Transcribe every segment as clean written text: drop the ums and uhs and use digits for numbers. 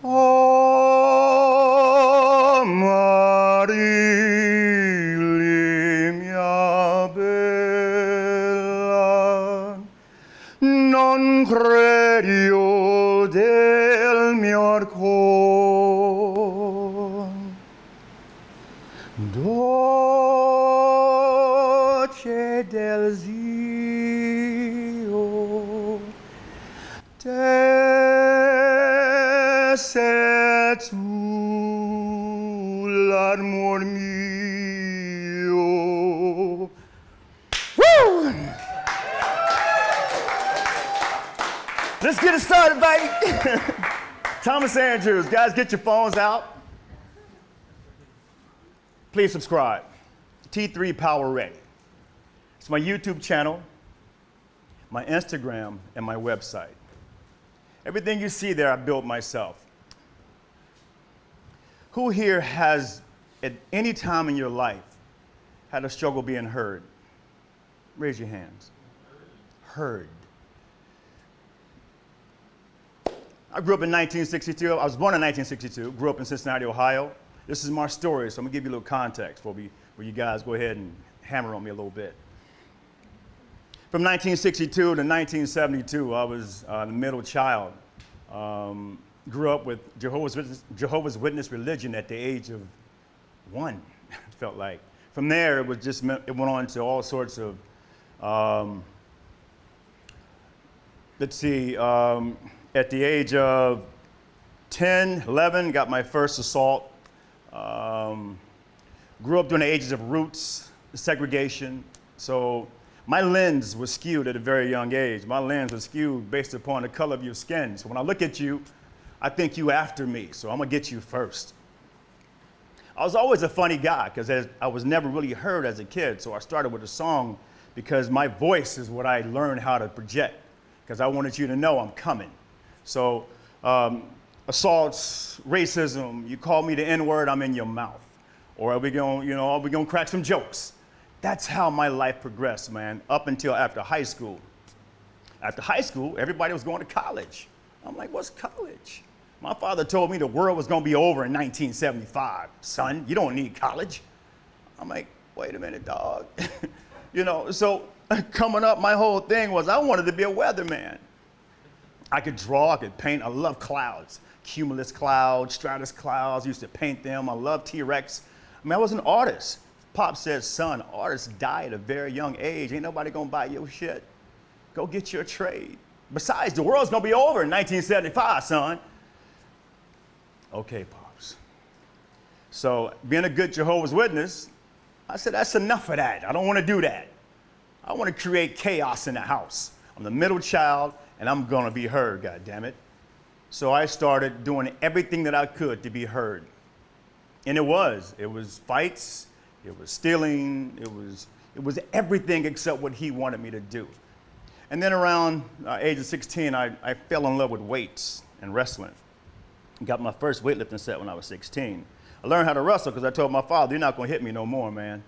Amerilli Mia Bella, non credo del mio cor, dolce del zio, te sei tu l'amor mio. Woo! Let's get it started, baby. Thomas Andrews, guys, get your phones out. Please subscribe. T3 Power Ready. It's my YouTube channel, my Instagram, and my website. Everything you see there, I built myself. Who here has, at any time in your life, had a struggle being heard? Raise your hands. Heard. I grew up in 1962. I was born in 1962, grew up in Cincinnati, Ohio. This is my story, so I'm gonna give you a little context before you guys go ahead and hammer on me a little bit. From 1962 to 1972, I was the middle child. Grew up with Jehovah's Witness religion at the age of 1, it felt like. From there, it went on to all sorts of, at the age of 10, 11, got my first assault. Grew up during the ages of roots, segregation. So my lens was skewed at a very young age. My lens was skewed based upon the color of your skin. So when I look at you, I think you after me. So I'm gonna get you first. I was always a funny guy because I was never really heard as a kid. So I started with a song because my voice is what I learned how to project because I wanted you to know I'm coming. So assaults, racism, you call me the N-word, I'm in your mouth. Or are we gonna crack some jokes? That's how my life progressed, man, up until after high school. After high school, everybody was going to college. I'm like, what's college? My father told me the world was gonna be over in 1975. Son, you don't need college. I'm like, wait a minute, dog. So coming up, my whole thing was I wanted to be a weatherman. I could draw, I could paint, I love clouds. Cumulus clouds, stratus clouds, used to paint them. I love T-Rex. I mean, I was an artist. Pop said, son, artists die at a very young age. Ain't nobody gonna buy your shit. Go get your trade. Besides, the world's gonna be over in 1975, son. Okay, Pops. So being a good Jehovah's Witness, I said, that's enough of that. I don't wanna do that. I wanna create chaos in the house. I'm the middle child, and I'm gonna be heard, goddammit. So I started doing everything that I could to be heard. And it was fights, it was stealing, it was everything except what he wanted me to do. And then around age of 16, I fell in love with weights and wrestling. Got my first weightlifting set when I was 16. I learned how to wrestle because I told my father, you're not gonna hit me no more, man.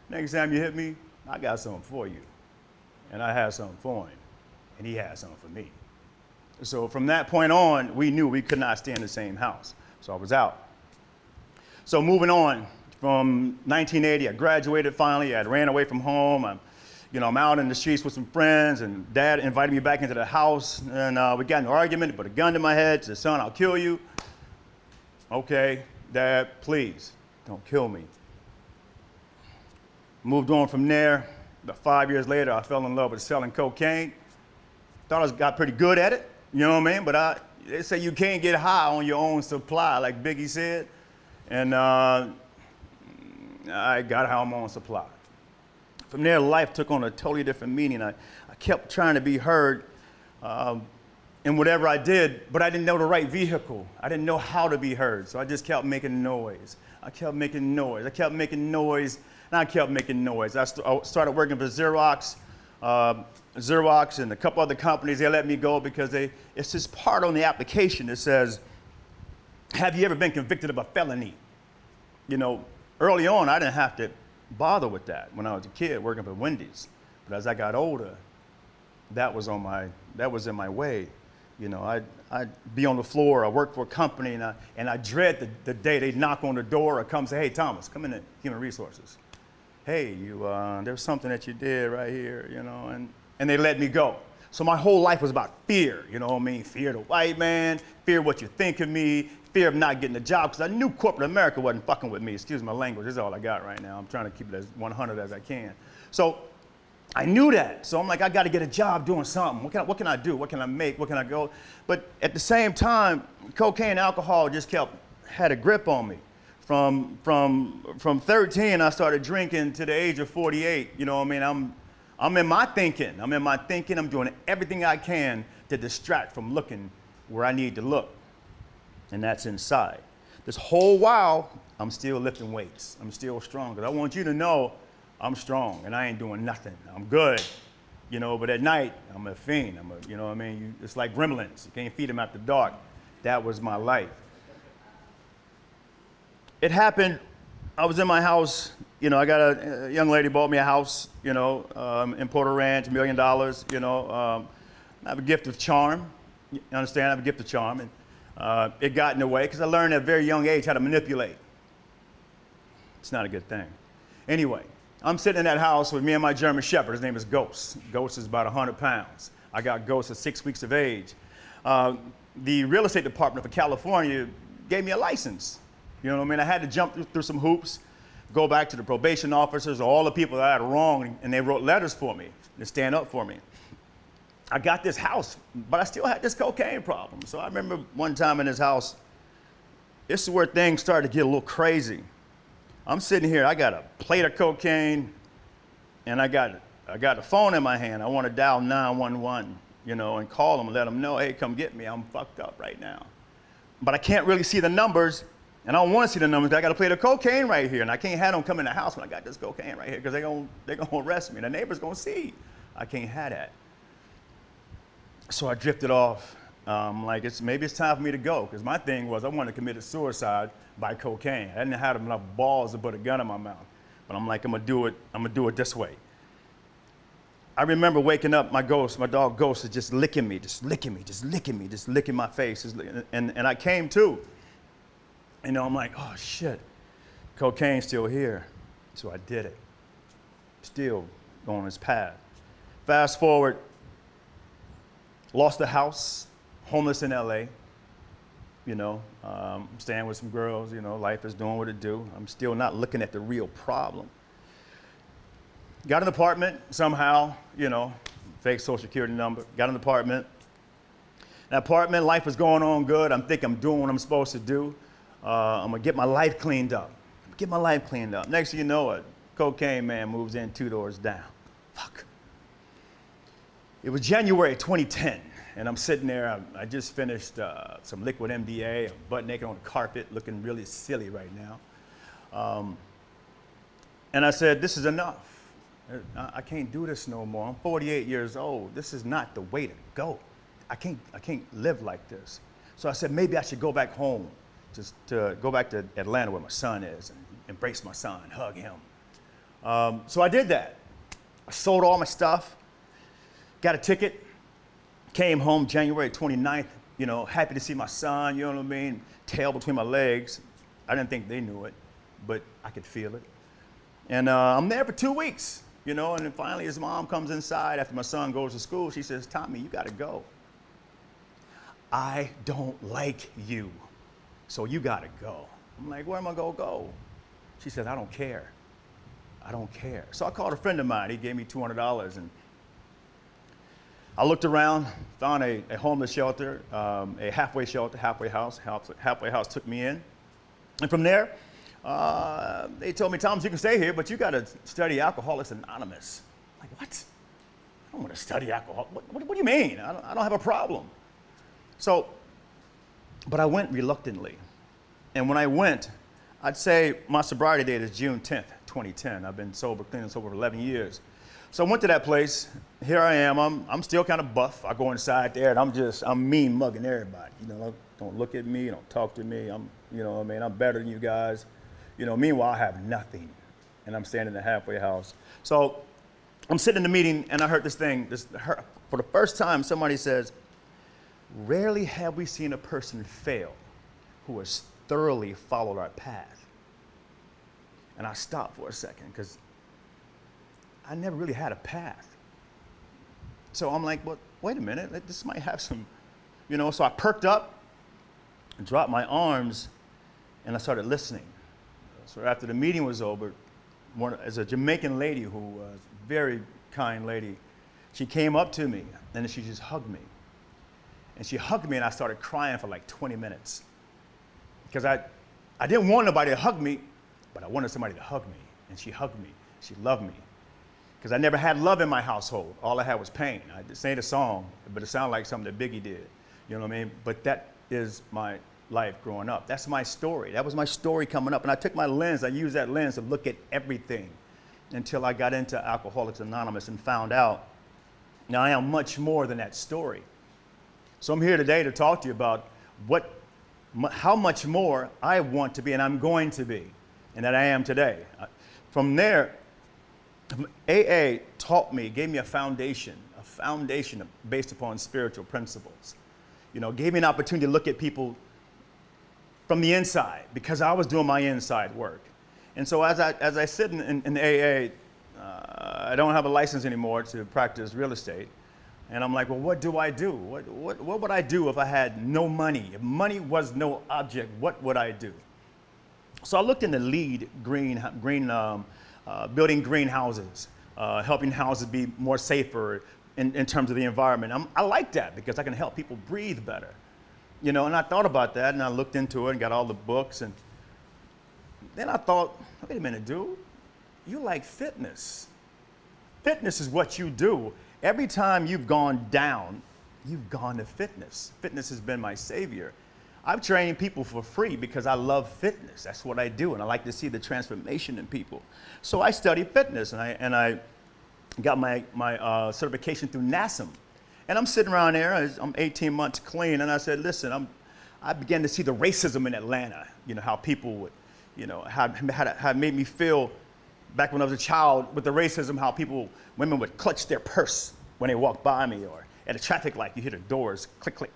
Next time you hit me, I got something for you. And I had something for him, and he had something for me. So from that point on, we knew we could not stay in the same house. So I was out. So moving on, from 1980, I graduated finally. I ran away from home. I'm out in the streets with some friends, and Dad invited me back into the house, and we got in an argument. He put a gun to my head, said, son, I'll kill you. Okay, Dad, please, don't kill me. Moved on from there. About 5 years later, I fell in love with selling cocaine. Thought I got pretty good at it. You know what I mean? But they say you can't get high on your own supply, like Biggie said. And I got high on my own supply. From there, life took on a totally different meaning. I kept trying to be heard in whatever I did, but I didn't know the right vehicle. I didn't know how to be heard, so I just kept making noise. I kept making noise. I kept making noise, and I kept making noise. I started working for Xerox. Xerox and a couple other companies, they let me go because it's this part on the application that says, have you ever been convicted of a felony? Early on, I didn't have to bother with that when I was a kid working for Wendy's. But as I got older, that was in my way. You know, I'd be on the floor. I work for a company, and I dread the day they knock on the door or come say, hey, Thomas, come in human resources. Hey, there's something that you did right here, you know, and they let me go. So my whole life was about fear, you know what I mean? Fear of the white man, fear of what you think of me, fear of not getting a job, because I knew corporate America wasn't fucking with me. Excuse my language, this is all I got right now. I'm trying to keep it as 100 as I can. So I knew that. So I'm like, I got to get a job doing something. What can I do? What can I make? What can I go? But at the same time, cocaine and alcohol just had a grip on me. From 13, I started drinking to the age of 48. You know what I mean? I'm in my thinking. I'm doing everything I can to distract from looking where I need to look. And that's inside. This whole while, I'm still lifting weights. I'm still strong. Because I want you to know I'm strong and I ain't doing nothing. I'm good. You know, but at night, I'm a fiend. You know what I mean? It's like gremlins. You can't feed them after dark. That was my life. It happened, I was in my house, you know, I got a young lady bought me a house, you know, in Porter Ranch, $1 million, you know. I have a gift of charm, you understand? I have a gift of charm, and it got in the way because I learned at a very young age how to manipulate. It's not a good thing. Anyway, I'm sitting in that house with me and my German Shepherd. His name is Ghost. Ghost is about 100 pounds. I got Ghost at 6 weeks of age. The real estate department for California gave me a license. You know what I mean? I had to jump through some hoops, go back to the probation officers, or all the people that I had wronged, and they wrote letters for me to stand up for me. I got this house, but I still had this cocaine problem. So I remember one time in this house, this is where things started to get a little crazy. I'm sitting here, I got a plate of cocaine, and I got a phone in my hand. I want to dial 911, you know, and call them and let them know, hey, come get me. I'm fucked up right now. But I can't really see the numbers. And I don't want to see the numbers. I got to play the cocaine right here, and I can't have them come in the house when I got this cocaine right here because they're gonna arrest me. The neighbor's gonna see. I can't have that. So I drifted off. Like maybe it's time for me to go because my thing was I wanted to commit suicide by cocaine. I didn't have enough balls to put a gun in my mouth, but I'm like I'm gonna do it this way. I remember waking up, my dog Ghost is just licking me, just licking my face, and I came to. You know, I'm like, oh shit, cocaine's still here. So I did it. Still going its path. Fast forward, lost the house, homeless in LA. You know, staying with some girls, you know, life is doing what it do. I'm still not looking at the real problem. Got an apartment somehow, you know, fake social security number, got an apartment. That apartment, life was going on good. I'm thinking I'm doing what I'm supposed to do. I'm gonna get my life cleaned up. Next thing you know it, cocaine man moves in 2 doors down. Fuck. It was January 2010, and I'm sitting there. I just finished some liquid MDA. I'm butt naked on the carpet, looking really silly right now. And I said, this is enough. I can't do this no more. I'm 48 years old. This is not the way to go. I can't live like this. So I said, maybe I should go back home. Just to go back to Atlanta where my son is and embrace my son, hug him. So I did that. I sold all my stuff, got a ticket, came home January 29th, you know, happy to see my son, you know what I mean? Tail between my legs. I didn't think they knew it, but I could feel it. And I'm there for 2 weeks, you know, and then finally his mom comes inside after my son goes to school. She says, Tommy, you gotta go. I don't like you. So you gotta go. I'm like, where am I gonna go? She said, I don't care. So I called a friend of mine. He gave me $200, and I looked around, found a homeless shelter, a halfway shelter, halfway house. Halfway house took me in. And from there, they told me, Thomas, you can stay here, but you gotta study Alcoholics Anonymous. I'm like, what? I don't wanna study alcohol. What do you mean? I don't have a problem. So, but I went reluctantly. And when I went, I'd say my sobriety date is June 10th, 2010. I've been clean and sober for 11 years. So I went to that place. Here I am. I'm still kind of buff. I go inside there and I'm mean mugging everybody. You know, don't look at me, don't talk to me. You know what I mean? I'm better than you guys. You know, meanwhile, I have nothing. And I'm standing in the halfway house. So I'm sitting in the meeting and I heard this thing. For the first time, somebody says, Rarely have we seen a person fail who has thoroughly followed our path. And I stopped for a second because I never really had a path. So I'm like, well, wait a minute, this might have some, so I perked up, dropped my arms, and I started listening. So after the meeting was over, as a Jamaican lady who was a very kind lady, she came up to me and she just hugged me. And she hugged me and I started crying for like 20 minutes. Because I didn't want nobody to hug me, but I wanted somebody to hug me. And she hugged me. She loved me. Because I never had love in my household. All I had was pain. I just sang a song, but it sounded like something that Biggie did. You know what I mean? But that is my life growing up. That's my story. That was my story coming up. And I took my lens, I used that lens to look at everything until I got into Alcoholics Anonymous and found out now I am much more than that story. So I'm here today to talk to you about how much more I want to be and I'm going to be and that I am today. From there, AA taught me, gave me a foundation based upon spiritual principles. Gave me an opportunity to look at people from the inside because I was doing my inside work. And so as I sit in AA, I don't have a license anymore to practice real estate. And I'm like, well, what do I do? What would I do if I had no money? If money was no object, what would I do? So I looked into building greenhouses, helping houses be more safer in terms of the environment. I like that because I can help people breathe better. And I thought about that and I looked into it and got all the books. And then I thought, wait a minute, dude, you like fitness. Fitness is what you do. Every time you've gone down, you've gone to fitness. Fitness has been my savior. I've trained people for free because I love fitness. That's what I do, and I like to see the transformation in people. So I studied fitness, and I got my certification through NASM. And I'm sitting around there, I'm 18 months clean, and I said, listen, I began to see the racism in Atlanta, how people would, how it made me feel back when I was a child with the racism, how women would clutch their purse when they walked by me, or at a traffic light, you hear the doors click, click.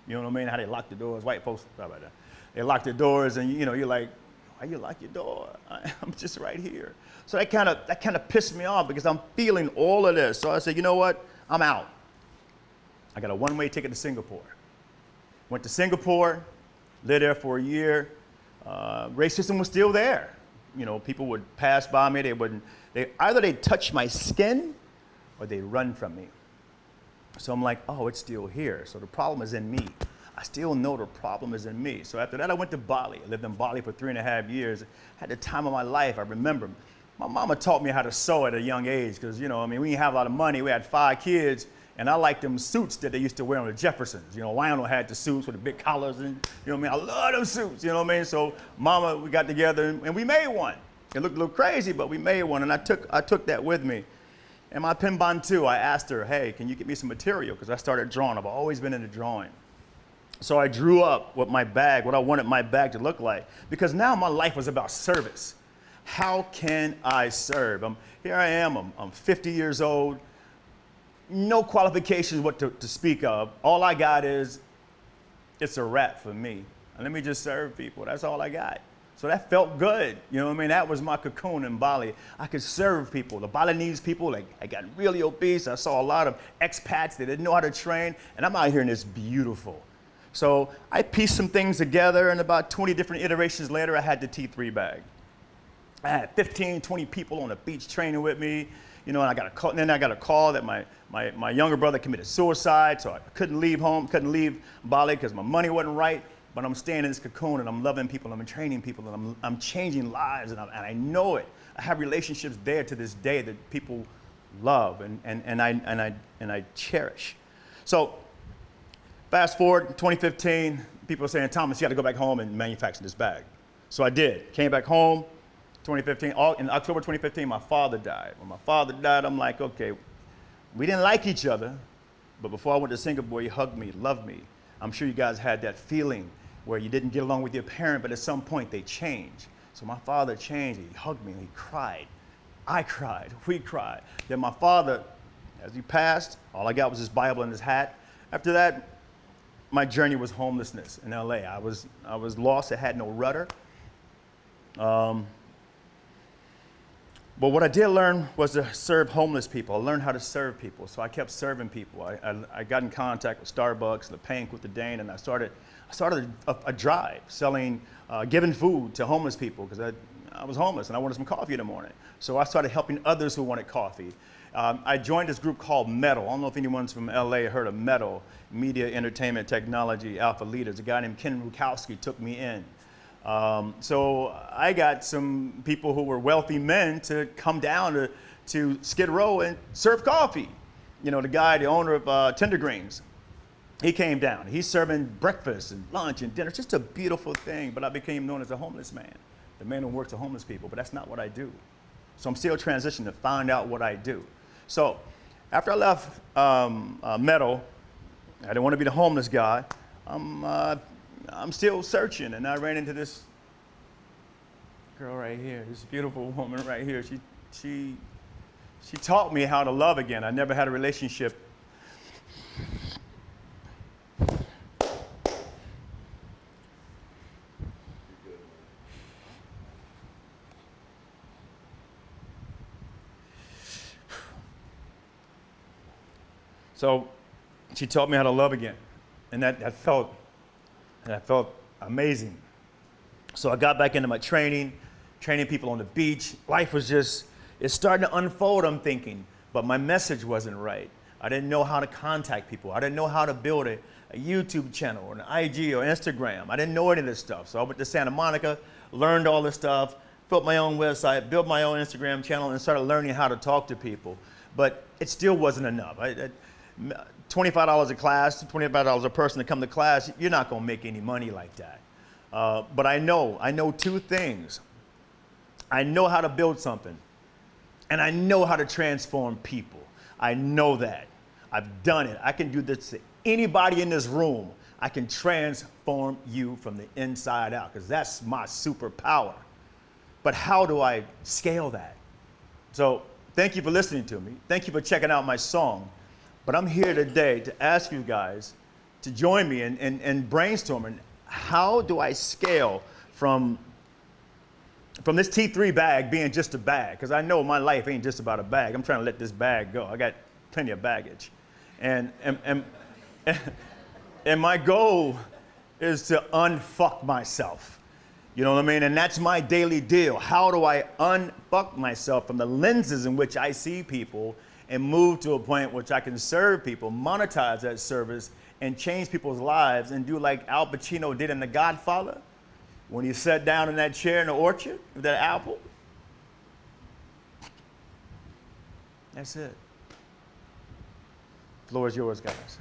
You know what I mean? How they lock the doors, white folks, sorry about that. They lock the doors and you're like, why you lock your door? I'm just right here. So that kind of pissed me off because I'm feeling all of this. So I said, you know what? I'm out. I got a one-way ticket to Singapore. Went to Singapore, lived there for a year. Racism was still there. People would pass by me. Either they'd touch my skin or they'd run from me. So I'm like, oh, it's still here. So the problem is in me. I still know the problem is in me. So after that, I went to Bali. I lived in Bali for 3.5 years. Had the time of my life. I remember my mama taught me how to sew at a young age because, we didn't have a lot of money. We had 5 kids, and I liked them suits that they used to wear on the Jeffersons. Lionel had the suits with the big collars, and, I love them suits, So mama, we got together, and we made one. It looked a little crazy, but we made one, and I took that with me. And my Pimban too, I asked her, hey, can you get me some material? Because I started drawing. I've always been into drawing. So I drew up what I wanted my bag to look like. Because now my life was about service. How can I serve? Here I am, I'm 50 years old. No qualifications to speak of. All I got is, it's a wrap for me. And let me just serve people. That's all I got. So that felt good. That was my cocoon in Bali. I could serve people. The Balinese people, I got really obese. I saw a lot of expats that didn't know how to train. And I'm out here and it's beautiful. So I pieced some things together, and about 20 different iterations later, I had the T3 bag. I had 15, 20 people on the beach training with me. And I got a call that my younger brother committed suicide. So I couldn't leave home, couldn't leave Bali because my money wasn't right. But I'm staying in this cocoon and I'm loving people, I'm training people, and I'm changing lives, and I know it. I have relationships there to this day that people love and I cherish. So fast forward 2015, people are saying, Thomas, you got to go back home and manufacture this bag. So I did. Came back home, 2015. In October 2015, my father died. When my father died, I'm like, okay, we didn't like each other, but before I went to Singapore, he hugged me, loved me. I'm sure you guys had that feeling where you didn't get along with your parent, but at some point they changed. So my father changed. He hugged me and he cried. I cried. We cried. Then my father, as he passed, all I got was his Bible and his hat. After that, my journey was homelessness in LA. I was lost. I had no rudder. But what I did learn was to serve homeless people. I learned how to serve people, so I kept serving people. I got in contact with Starbucks, the Pink with the Dane, and I started a drive selling, giving food to homeless people because I was homeless and I wanted some coffee in the morning. So I started helping others who wanted coffee. I joined this group called Metal. I don't know if anyone's from LA heard of Metal, Media, Entertainment, Technology, Alpha Leaders. A guy named Ken Rukowski took me in. So I got some people who were wealthy men to come down to Skid Row and serve coffee. You know, the guy, the owner of Tender Greens, he came down. He's serving breakfast and lunch and dinner. It's just a beautiful thing, but I became known as a homeless man, the man who works with homeless people, but that's not what I do. So I'm still transitioning to find out what I do. So after I left Metal, I didn't want to be the homeless guy. I'm still searching, and I ran into this girl right here, this beautiful woman right here. She taught me how to love again. I never had a relationship. So she taught me how to love again, and that felt amazing. So I got back into my training people on the beach. Life was it's starting to unfold, I'm thinking, but my message wasn't right. I didn't know how to contact people. I didn't know how to build a YouTube channel or an IG or Instagram. I didn't know any of this stuff. So I went to Santa Monica, learned all this stuff, built my own website, built my own Instagram channel, and started learning how to talk to people. But it still wasn't enough. $25 a class, $25 a person to come to class, you're not going to make any money like that. But I know two things. I know how to build something, and I know how to transform people. I know that. I've done it. I can do this to anybody in this room. I can transform you from the inside out, because that's my superpower. But how do I scale that? So thank you for listening to me. Thank you for checking out my song. But I'm here today to ask you guys to join me in brainstorming. How do I scale from this T3 bag being just a bag? Because I know my life ain't just about a bag. I'm trying to let this bag go. I got plenty of baggage. And my goal is to unfuck myself. You know what I mean? And that's my daily deal. How do I unfuck myself from the lenses in which I see people and move to a point which I can serve people, monetize that service, and change people's lives, and do like Al Pacino did in The Godfather, when he sat down in that chair in the orchard with that apple? That's it. Floor is yours, guys.